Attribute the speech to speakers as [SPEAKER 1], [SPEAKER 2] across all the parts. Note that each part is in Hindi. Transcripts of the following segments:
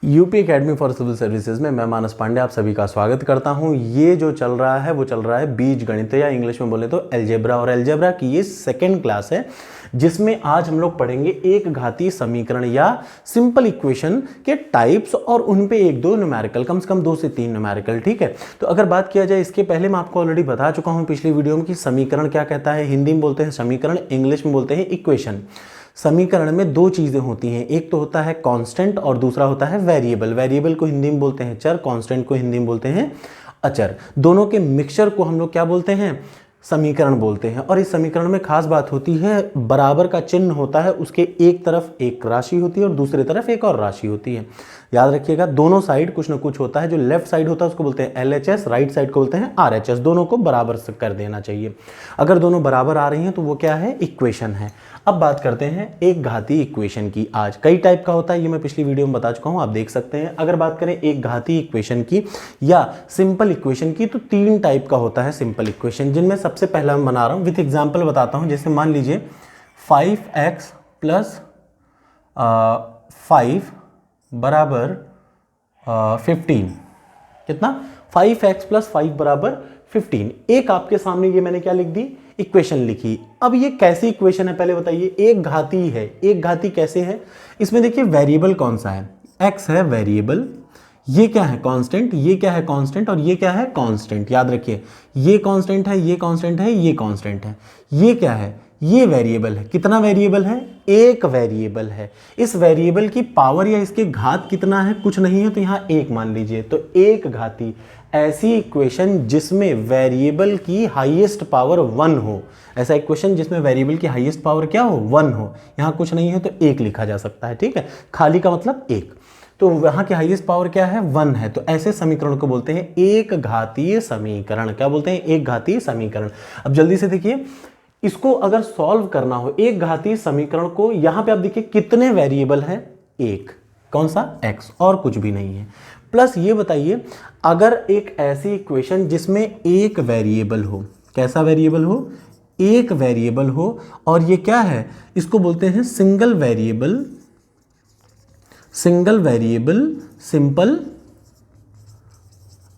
[SPEAKER 1] UP academy for civil services में मैं मानस पांडे आप सभी का स्वागत करता हूं। ये जो चल रहा है वो चल रहा है बीज गणित या इंग्लिश में बोले तो अलजेब्रा, और अलजेब्रा की ये सेकेंड क्लास है जिसमें आज हम लोग पढ़ेंगे एक घातीय समीकरण या सिंपल इक्वेशन के टाइप्स और उन पे एक दो न्यूमेरिकल, कम से कम 2 से 3 न्यूमेरिकल। ठीक है, तो अगर बात किया जाए इसके पहले मैं आपको ऑलरेडी बता चुका हूं पिछली वीडियो में कि समीकरण क्या कहता है। हिंदी में बोलते हैं समीकरण, इंग्लिश में बोलते हैं इक्वेशन। समीकरण में दो चीजें होती हैं, एक तो होता है कांस्टेंट और दूसरा होता है वेरिएबल। वेरिएबल को हिंदी में बोलते हैं चर, कांस्टेंट को हिंदी में बोलते हैं अचर। दोनों के मिक्सचर को हम लोग क्या बोलते हैं? समीकरण बोलते हैं। और इस समीकरण में खास बात होती है, बराबर का चिन्ह होता है, उसके एक तरफ एक राशि होती है और दूसरी तरफ एक और राशि होती है। याद रखिएगा, दोनों साइड कुछ ना कुछ होता है। जो लेफ्ट साइड होता है उसको बोलते हैं LHS, राइट साइड को बोलते हैं RHS। दोनों को बराबर से कर देना चाहिए। अगर दोनों बराबर आ रही हैं तो वो क्या है? इक्वेशन है। अब बात करते हैं एक घातीय इक्वेशन की। आज कई टाइप का होता है, ये मैं पिछली वीडियो में बता चुका हूं, आप देख सकते हैं। अगर बात करें एक घातीय इक्वेशन की या सिंपल इक्वेशन की तो 3 टाइप का होता है सिंपल इक्वेशन, जिनमें सबसे पहला मैं बना रहा हूं, विथ एग्जांपल बताता हूं। जैसे मान लीजिए 5x प्लस 5 बराबर 15। कितना? 5x प्लस 5 बराबर 15। एक आपके सामने ये मैंने क्या लिख दी? इक्वेशन लिखी। अब ये कैसी इक्वेशन है पहले बताइए? एक घातीय है। एक घातीय कैसे है? इसमें देखिए वेरिएबल कौन सा है? x है वेरिएबल, ये क्या है? कांस्टेंट, ये क्या है? कांस्टेंट, और ये क्या है? कांस्टेंट। याद रखिए, ये कांस्टेंट है, ये कांस्टेंट है, ये कांस्टेंट है। ये क्या है? ये वेरिएबल है। कितना वेरिएबल है? एक वेरिएबल है। इस वेरिएबल की पावर या इसके घात कितना है? कुछ नहीं है, तो यहां एक मान लीजिए। तो एक घातीय ऐसी इक्वेशन जिसमें वेरिएबल की हाईएस्ट पावर 1 हो। ऐसा इक्वेशन जिसमें वेरिएबल की हाईएस्ट पावर क्या हो? 1 हो। यहां कुछ नहीं है तो एक लिखा जा सकता है। ठीक है, खाली का मतलब एक, तो वहां की हाईएस्ट पावर क्या है? 1 है। तो ऐसे समीकरण को बोलते हैं एक घातीय समीकरण। क्या बोलते हैं? एक घातीय समीकरण। अब जल्दी से देखिए, इसको अगर सॉल्व करना हो एक घातीय समीकरण को, यहां पे आप देखिए कितने वेरिएबल हैं? एक। कौन सा? x, और कुछ भी नहीं है। प्लस ये बताइए, अगर एक ऐसी इक्वेशन जिसमें एक वेरिएबल हो, कैसा वेरिएबल हो? एक वेरिएबल हो, और ये क्या है? इसको बोलते हैं single variable, single variable simple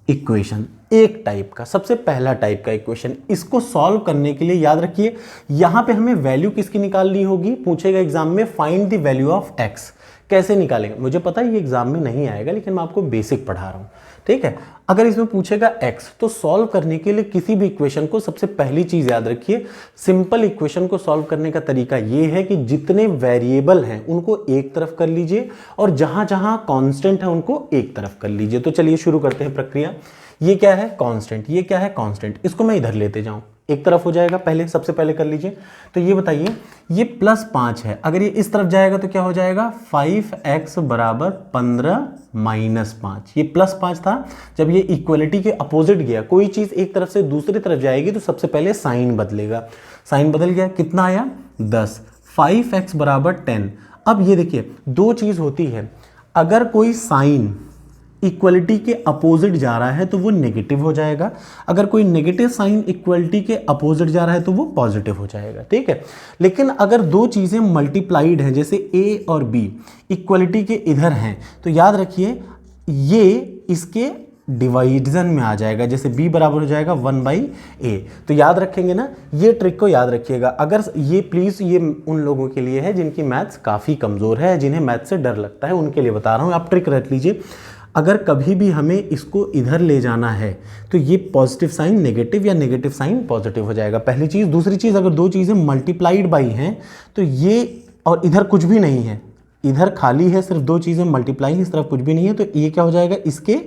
[SPEAKER 1] equation. एक टाइप का, सबसे पहला टाइप का इक्वेशन। इसको सॉल्व करने के लिए याद रखिए, यहां पे हमें वैल्यू किसकी निकालनी होगी? पूछेगा एग्जाम में, find the value of x। कैसे निकालेंगे? मुझे पता है ये एग्जाम में नहीं आएगा, लेकिन मैं आपको बेसिक पढ़ा रहा हूं। ठीक है, अगर इसमें पूछेगा x तो सॉल्व करने के लिए किसी भी इक्वेशन को सबसे पहली चीज याद रखिए, सिंपल इक्वेशन को सॉल्व करने का तरीका ये है कि जितने वेरिएबल हैं उनको एक तरफ कर लीजिए और जहां जहां कांस्टेंट है उनको एक तरफ कर लीजिए। तो चलिए शुरू करते हैं प्रक्रिया। ये क्या है? कांस्टेंट। ये क्या है? कांस्टेंट। इसको मैं इधर लेते जाऊं, एक तरफ हो जाएगा। पहले सबसे पहले कर लीजिए। तो ये बताइए, ये +5 है, अगर ये इस तरफ जाएगा तो क्या हो जाएगा? 5x बराबर 15 माइनस 5। ये +5 था। जब ये इक्वलिटी के अपोजिट गया, कोई चीज एक तरफ से दूसरी तरफ जाएगी तो सबसे पहले साइन बदलेगा। साइन बदल गया, कितना आया? 10। 5x बराबर 10। अब ये देखिए, दो चीज होती है, अगर कोई साइन इक्वलिटी के अपोजिट जा रहा है तो वो नेगेटिव हो जाएगा, अगर कोई नेगेटिव साइन इक्वलिटी के अपोजिट जा रहा है तो वो पॉजिटिव हो जाएगा। ठीक है, लेकिन अगर दो चीजें मल्टीप्लाइड हैं, जैसे a और b इक्वलिटी के इधर हैं, तो याद रखिए ये इसके डिवाइजन में आ जाएगा। जैसे b बराबर हो जाएगा 1/a। तो याद रखेंगे ना, ये ट्रिक को याद रखिएगा। अगर ये प्लीज, ये उन लोगों के लिए है जिनकी मैथ्स काफी कमजोर है, जिन्हें मैथ्स से डर लगता है, उनके लिए बता रहा हूं। आप ट्रिक रख लीजिए। अगर कभी भी हमें इसको इधर ले जाना है तो ये पॉजिटिव साइन नेगेटिव या नेगेटिव साइन पॉजिटिव हो जाएगा, पहली चीज। दूसरी चीज, अगर दो चीजें मल्टीप्लाइड बाई हैं तो ये, और इधर कुछ भी नहीं है, इधर खाली है, सिर्फ दो चीजें मल्टीप्लाई, इस तरफ कुछ भी नहीं है, तो ये क्या हो जाएगा? इसके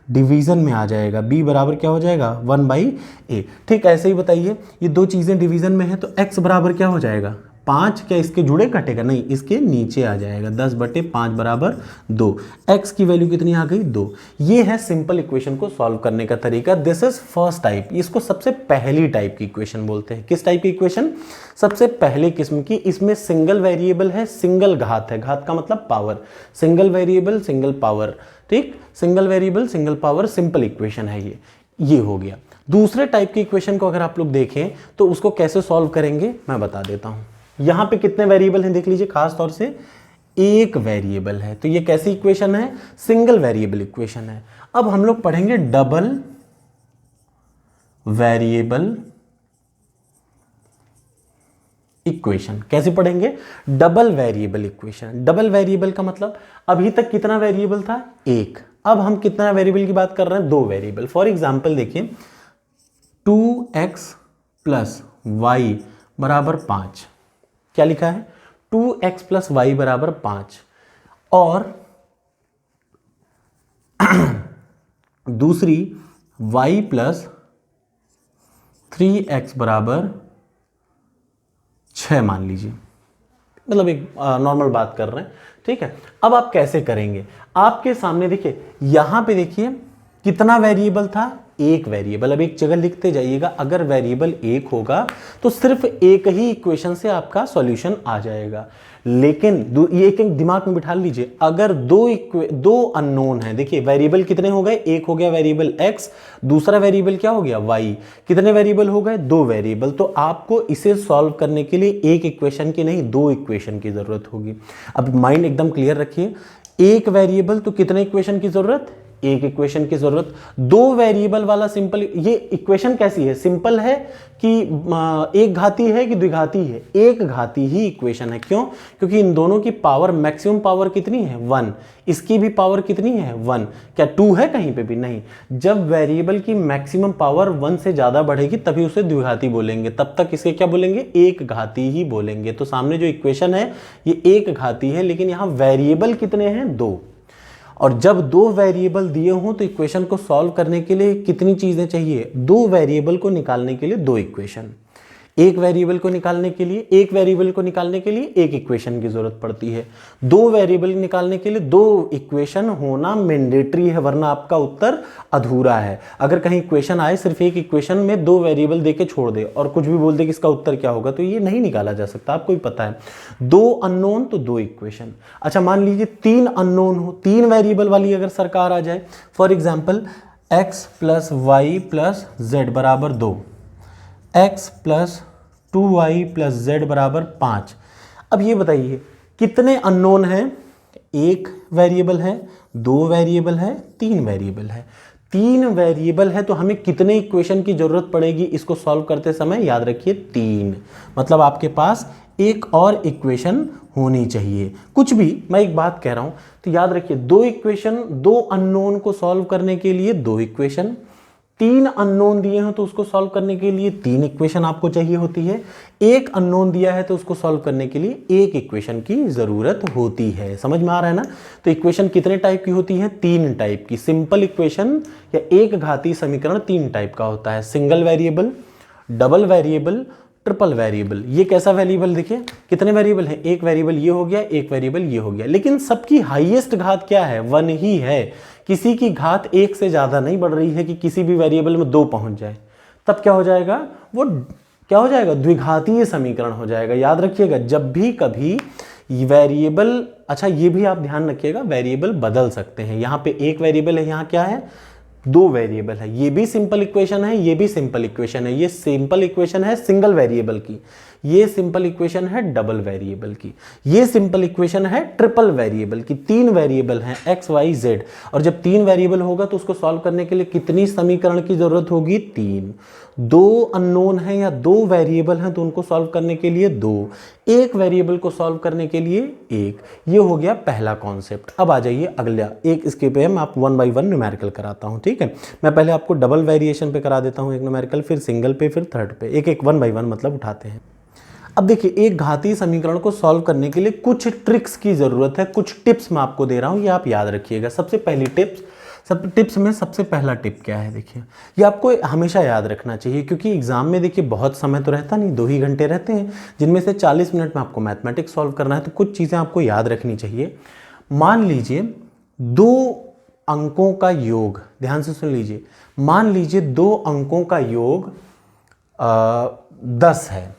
[SPEAKER 1] डिवीजन में आ जाएगा। b बराबर क्या हो जाएगा? 1/a। ठीक, ऐसे ही बताइए, ये दो चीजें डिवीजन में है तो x बराबर क्या हो जाएगा? 5। क्या इसके जुड़े कटेगा? नहीं, इसके नीचे आ जाएगा। 10/5 बराबर 2। x की वैल्यू कितनी आ गई? 2। ये है सिंपल इक्वेशन को सॉल्व करने का तरीका। This is first type. इसको सबसे पहली टाइप की इक्वेशन बोलते हैं। किस टाइप की इक्वेशन? सबसे पहले किस्म की। इसमें सिंगल वेरिएबल है, सिंगल घात है। घात का मतलब power. Single variable single power. ठीक, single variable single power simple equation है ये हो गया। दूसरे टाइप की इक्वेशन को अगर आप लोग देखें तो उसको कैसे सॉल्व करेंगे मैं बता देता हूं। यहां पे कितने वेरिएबल हैं देख लीजिए, खास तौर से एक वेरिएबल है। तो ये कैसी इक्वेशन है? सिंगल वेरिएबल इक्वेशन है। अब हम लोग पढ़ेंगे डबल वेरिएबल इक्वेशन। कैसे पढ़ेंगे? Double variable equation. Double variable का मतलब अभी तक कितना वेरिएबल था? एक। अब हम कितना वेरिएबल की बात कर रहे हैं? दो वेरिएबल। फॉर एग्जांपल देखिए 2x प्लस वाई बराबर 5। क्या लिखा है? 2x प्लस वाई बराबर 5 और दूसरी y प्लस 3x बराबर 6 मान लीजिए, मतलब एक नॉर्मल बात कर रहे हैं, ठीक है। अब आप कैसे करेंगे? आपके सामने देखिए, यहां पे देखिए कितना वेरिएबल था? एक वेरिएबल। अब एक जगह लिखते जाइएगा, अगर वेरिएबल एक होगा तो सिर्फ एक ही इक्वेशन से आपका सॉल्यूशन आ जाएगा। लेकिन ये एक दिमाग में बिठा लीजिए, अगर दो अननोन है, देखिए वेरिएबल कितने हो गए? एक हो गया वेरिएबल x, दूसरा वेरिएबल क्या हो गया? y। कितने वेरिएबल हो गए? दो वेरिएबल। तो आपको इसे सॉल्व करने के लिए एक इक्वेशन की नहीं, दो इक्वेशन की जरूरत होगी। अब माइंड एकदम क्लियर रखिए, एक वेरिएबल तो कितने इक्वेशन की जरूरत? एक इक्वेशन की जरूरत। दो वेरिएबल वाला सिंपल, ये इक्वेशन कैसी है? सिंपल है कि एक घाती है कि द्विघाती है? एक घाती ही इक्वेशन है। क्यों? क्योंकि इन दोनों की पावर, मैक्सिमम पावर कितनी है? 1। इसकी भी पावर कितनी है? 1। क्या 2 है कहीं पे भी? नहीं। जब वेरिएबल की मैक्सिमम पावर 1 से ज्यादा बढ़ेगी तभी उसे द्विघाती बोलेंगे, तब तक इसे क्या बोलेंगे? एक घाती ही बोलेंगे। तो सामने जो इक्वेशन है ये एक घाती है, लेकिन यहां वेरिएबल कितने हैं? दो। और जब दो वेरिएबल दिए हों तो इक्वेशन को सॉल्व करने के लिए कितनी चीजें चाहिए? दो वेरिएबल को निकालने के लिए दो इक्वेशन। एक वेरिएबल को निकालने के लिए एक इक्वेशन की जरूरत पड़ती है। दो वेरिएबल निकालने के लिए दो इक्वेशन होना मैंडेटरी है, वरना आपका उत्तर अधूरा है। अगर कहीं इक्वेशन आए सिर्फ एक इक्वेशन में दो वेरिएबल देके छोड़ दे और कुछ भी बोल दे कि इसका उत्तर क्या होगा, तो ये नहीं निकाला जा सकता, आपको भी पता है। दो अननोन तो दो इक्वेशन। अच्छा मान लीजिए तीन अननोन हो, तीन वेरिएबल वाली अगर सरकार आ जाए, for example x plus y plus z बराबर 2, x plus 2y plus z बराबर 5। अब ये बताइए कितने अननोन हैं? एक वेरिएबल है, दो वेरिएबल है, तीन वेरिएबल है। तीन वेरिएबल है तो हमें कितने इक्वेशन की जरूरत पड़ेगी इसको सॉल्व करते समय? याद रखिए 3। मतलब आपके पास एक और इक्वेशन होनी चाहिए। कुछ भी मैं एक बात कह रहा हूं तो याद रखिए, दो इक्वेशन, दो अननोन को सॉल्व करने के लिए दो इक्वेशन, तीन अननोन दिए हैं तो उसको सॉल्व करने के लिए तीन इक्वेशन आपको चाहिए होती है। एक अननोन दिया है तो उसको सॉल्व करने के लिए एक इक्वेशन की जरूरत होती है। समझ में आ रहा है ना? तो इक्वेशन कितने टाइप की होती है? तीन टाइप की। सिंपल इक्वेशन या एक घाती समीकरण तीन टाइप का होता है: single variable, double variable, triple variable. ये कैसा वेरिएबल? देखिए कितने वेरिएबल हैं? एक वेरिएबल ये हो गया, एक वेरिएबल ये हो गया, लेकिन सबकी हाईएस्ट घात क्या है? 1 ही है। किसी की घात एक से ज्यादा नहीं बढ़ रही है कि किसी भी वेरिएबल में 2 पहुंच जाए। तब क्या हो जाएगा? वो क्या हो जाएगा? द्विघातीय समीकरण हो जाएगा। याद रखिएगा, जब भी कभी वेरिएबल, अच्छा ये भी आप ध्यान रखिएगा, वेरिएबल बदल सकते हैं। यहां पे एक वेरिएबल है, यहां क्या है? दो वेरिएबल है। ये भी सिंपल इक्वेशन है, ये भी सिंपल इक्वेशन है। ये सिंपल इक्वेशन है सिंगल वेरिएबल की, ये सिंपल इक्वेशन है डबल वेरिएबल की, ये सिंपल इक्वेशन है ट्रिपल वेरिएबल की। तीन वेरिएबल हैं x y z, और जब तीन वेरिएबल होगा तो उसको सॉल्व करने के लिए कितनी समीकरण की जरूरत होगी? तीन। दो अननोन है या दो वेरिएबल हैं तो उनको सॉल्व करने के लिए दो, एक वेरिएबल को सॉल्व करने के लिए एक। ये हो गया पहला कॉन्सेप्ट। अब आ जाइए अगला एक, इसके पे मैं आप 1 बाई 1 न्यूमेरिकल कराता हूं, ठीक है। मैं पहले आपको डबल वेरिएशन पे करा देता हूं एक न्यूमेरिकल, फिर सिंगल पे, फिर थर्ड पे, एक एक 1 बाई 1 मतलब उठाते हैं। अब देखिए, एक घातीय समीकरण को सॉल्व करने के लिए कुछ ट्रिक्स की जरूरत है, कुछ टिप्स मैं आपको दे रहा हूं, ये आप याद रखिएगा। सबसे पहली टिप्स में सबसे पहला टिप क्या है? देखिए, ये आपको हमेशा याद रखना चाहिए, क्योंकि एग्जाम में देखिए बहुत समय तो रहता नहीं, 2 ही घंटे रहते हैं, जिनमें से 40 मिनट में आपको मैथमेटिक्स सॉल्व करना है। तो कुछ चीज़ें आपको याद रखनी चाहिए। मान लीजिए 2 अंकों का योग, ध्यान से सुन लीजिए, मान लीजिए 2 अंकों का योग 10 है।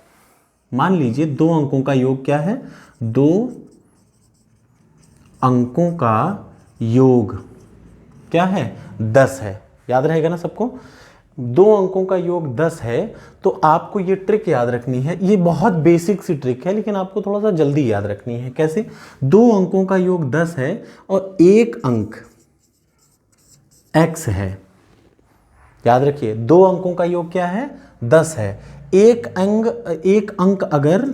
[SPEAKER 1] मान लीजिए 2 अंकों का योग क्या है? 2 अंकों का योग क्या है? 10 है। याद रहेगा ना सबको? दो अंकों का योग 10 है तो आपको ये ट्रिक याद रखनी है। ये बहुत बेसिक सी ट्रिक है लेकिन आपको थोड़ा सा जल्दी याद रखनी है। कैसे? दो अंकों का योग 10 है और एक अंक x है। याद रखिए, दो अंकों का योग क्या है? 10 है। एक अंक अगर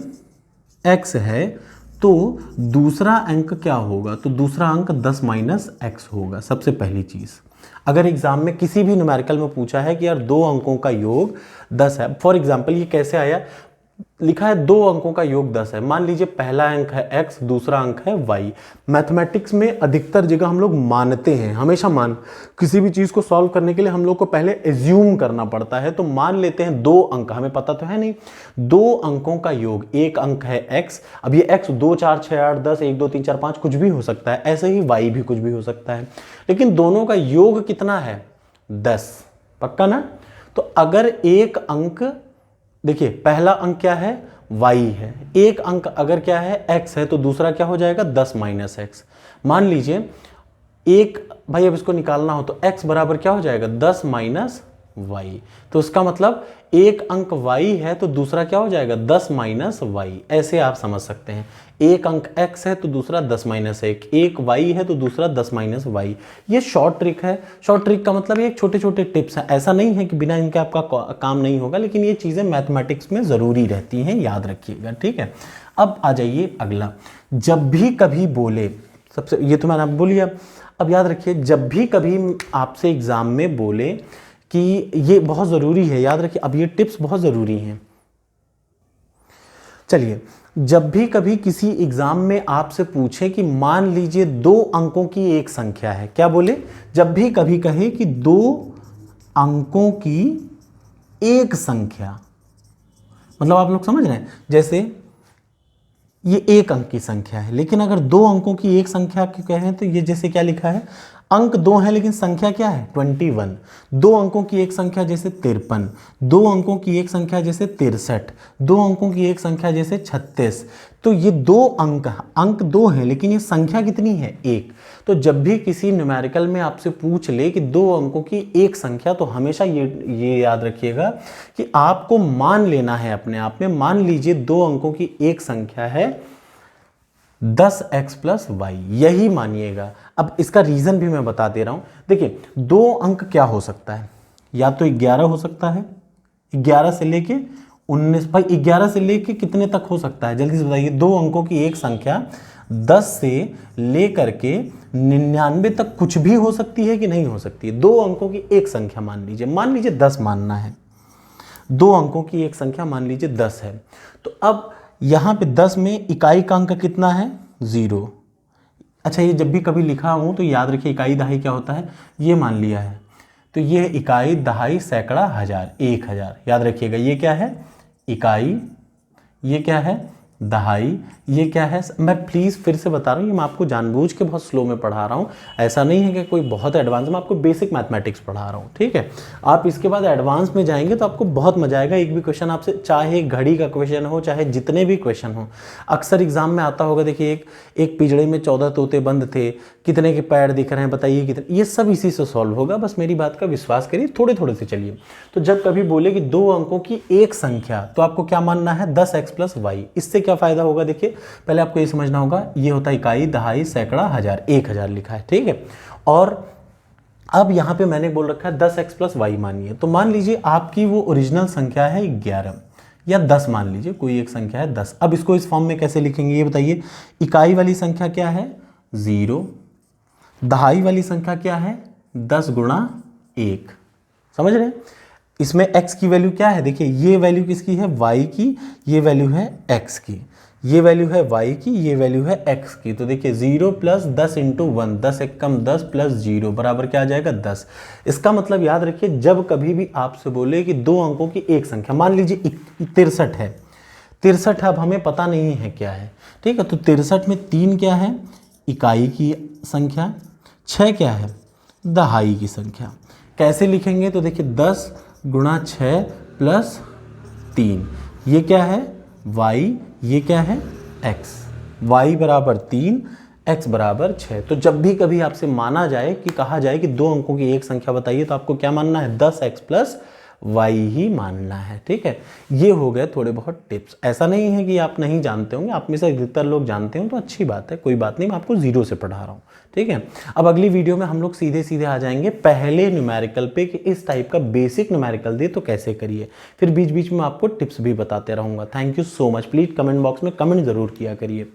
[SPEAKER 1] x है तो दूसरा अंक क्या होगा? तो दूसरा अंक 10 माइनस एक्स होगा। सबसे पहली चीज, अगर एग्जाम में किसी भी न्यूमेरिकल में पूछा है कि यार दो अंकों का योग 10 है, फॉर एग्जांपल ये कैसे आया, लिखा है दो अंकों का योग 10 है, मान लीजिए पहला अंक है x, दूसरा अंक है y। मैथमेटिक्स में अधिकतर जगह हम लोग मानते हैं, हमेशा किसी भी चीज को सॉल्व करने के लिए हम लोग को पहले एज्यूम करना पड़ता है। तो मान लेते हैं दो अंक, हमें पता तो है नहीं, दो अंकों का योग, एक अंक है x, अब ये x 2 4 6 8 10 1 2 3 4 5 कुछ भी हो सकता है, ऐसे ही y भी कुछ भी हो सकता है, लेकिन दोनों का योग कितना है? 10। पक्का ना? तो अगर एक अंक, देखिए पहला अंक क्या है? y है। एक अंक अगर क्या है? x है, तो दूसरा क्या हो जाएगा? 10 माइनस एक्स। मान लीजिए एक, भाई अब इसको निकालना हो तो x बराबर क्या हो जाएगा? 10 माइनस y। तो इसका मतलब एक अंक y है तो दूसरा क्या हो जाएगा? 10 माइनस y। ऐसे आप समझ सकते हैं, एक अंक x है तो दूसरा 10 माइनस एक, एक y है तो दूसरा 10 माइनस y। ये शॉर्ट ट्रिक है। शॉर्ट ट्रिक का मतलब ये छोटे छोटे टिप्स हैं, ऐसा नहीं है कि बिना इनके आपका काम नहीं होगा, लेकिन ये चीज़ें मैथमेटिक्स में ज़रूरी रहती हैं, याद रखिएगा। ठीक है, अब आ जाइए अगला, जब भी कभी बोले, सबसे ये तो मैंने बोलिए, अब याद रखिए जब भी कभी आपसे एग्जाम में बोले कि ये बहुत ज़रूरी है, याद रखिए, अब ये टिप्स बहुत ज़रूरी हैं। चलिए, जब भी कभी किसी एग्जाम में आपसे पूछे कि मान लीजिए दो अंकों की एक संख्या है, क्या बोले? जब भी कभी कहे कि दो अंकों की एक संख्या, मतलब आप लोग समझ रहे हैं, जैसे ये एक अंक की संख्या है, लेकिन अगर दो अंकों की एक संख्या क्यों कहें तो ये जैसे क्या लिखा है, अंक दो है लेकिन संख्या क्या है? 21। दो अंकों की एक संख्या जैसे 53, दो अंकों की एक संख्या जैसे 63, दो अंकों की एक संख्या जैसे 36। तो ये दो अंक दो है लेकिन ये संख्या कितनी है? एक। तो जब भी किसी न्यूमेरिकल में आपसे पूछ ले कि दो अंकों की एक संख्या, तो हमेशा ये याद रखिएगा कि आपको मान लेना है अपने आप में। मान लीजिए दो अंकों की एक संख्या है 10x प्लस y, यही मानिएगा। अब इसका रीजन भी मैं बता दे रहा हूं। देखिए दो अंक क्या हो सकता है, या तो 11 हो सकता है, 11 से लेके 19, भाई 11 से लेके कितने तक हो सकता है जल्दी से बताइए? दो अंकों की एक संख्या 10 से लेकर के 99 तक कुछ भी हो सकती है कि नहीं हो सकती है? दो अंकों की एक संख्या मान लीजिए 10 मानना है, दो अंकों की एक संख्या मान लीजिए 10 है। तो अब यहां पे 10 में इकाई का अंक कितना है? 0। अच्छा, ये जब भी कभी लिखा हूं तो याद रखिए इकाई दहाई क्या होता है, ये मान लिया है, तो ये इकाई दहाई सैकड़ा हजार 1000। याद रखिएगा ये क्या है? इकाई, ये क्या है? दहाई, ये क्या है? मैं प्लीज़ फिर से बता रहा हूँ, ये मैं आपको जानबूझ के बहुत स्लो में पढ़ा रहा हूँ, ऐसा नहीं है कि कोई बहुत एडवांस, मैं आपको बेसिक मैथमेटिक्स पढ़ा रहा हूँ। ठीक है, आप इसके बाद एडवांस में जाएंगे तो आपको बहुत मजा आएगा। एक भी क्वेश्चन आपसे, चाहे घड़ी का क्वेश्चन हो, चाहे जितने भी क्वेश्चन हो, अक्सर एग्जाम में आता होगा, देखिए एक पिंजड़े में 14 तोते बंद थे, कितने के पैर दिख रहे हैं बताइए कितने, ये सब इसी से सॉल्व होगा। बस मेरी बात का विश्वास करिए, थोड़े थोड़े से चलिए। तो जब कभी बोले कि दो अंकों की एक संख्या, तो आपको क्या मानना है? 10x plus Y. इससे क्या फायदा होगा? देखिए पहले आपको ये समझना होगा, ये होता है इकाई, दहाई, सैकड़ा, हजार, 1000 लिखा है। ठीक है, और अब यहां पे मैंने बोल रखा है 10x प्लस वाई मानिए। तो मान लीजिए आपकी वो ओरिजिनल संख्या है 11 या 10, मान लीजिए कोई एक संख्या है 10। अब इसको इस फॉर्म में कैसे लिखेंगे ये बताइए? इकाई वाली संख्या क्या है? 0, दहाई वाली संख्या क्या है? 10 गुणा 1। समझ रहे हैं? इसमें x की वैल्यू क्या है? देखिए ये वैल्यू किसकी है? y की, ये वैल्यू है x की, ये वैल्यू है y की, ये वैल्यू है x की। तो देखिए 0 प्लस 10 इंटू 1, 10 एकम 10 प्लस 0 बराबर क्या आ जाएगा? 10। इसका मतलब याद रखिए, जब कभी भी आपसे बोले कि दो अंकों की एक संख्या, मान लीजिए 63 है, 63 अब हमें पता नहीं है क्या है। ठीक है, तो 63 में 3 क्या है? इकाई की संख्या, 6 क्या है? दहाई की संख्या। कैसे लिखेंगे? तो देखिए 10 गुणा 6 प्लस 3, ये क्या है? y, ये क्या है? x। y बराबर 3, x बराबर 6। तो जब भी कभी आपसे माना जाए कि कहा जाए कि 2 अंकों की एक संख्या बताइए, तो आपको क्या मानना है, 10x प्लस y ही मानना है। ठीक है, ये हो गए थोड़े बहुत टिप्स। ऐसा नहीं है कि आप नहीं जानते होंगे, आप में से अधिकतर लोग जानते हो तो अच्छी बात है, कोई बात नहीं, मैं आपको जीरो से पढ़ा रहा हूँ। ठीक है, अब अगली वीडियो में हम लोग सीधे सीधे आ जाएंगे पहले न्यूमेरिकल पे कि इस टाइप का बेसिक न्यूमेरिकल दे तो कैसे करिए, फिर बीच बीच में आपको टिप्स भी बताते रहूंगा। Thank you so much. Please comment box में कमेंट जरूर किया करिए।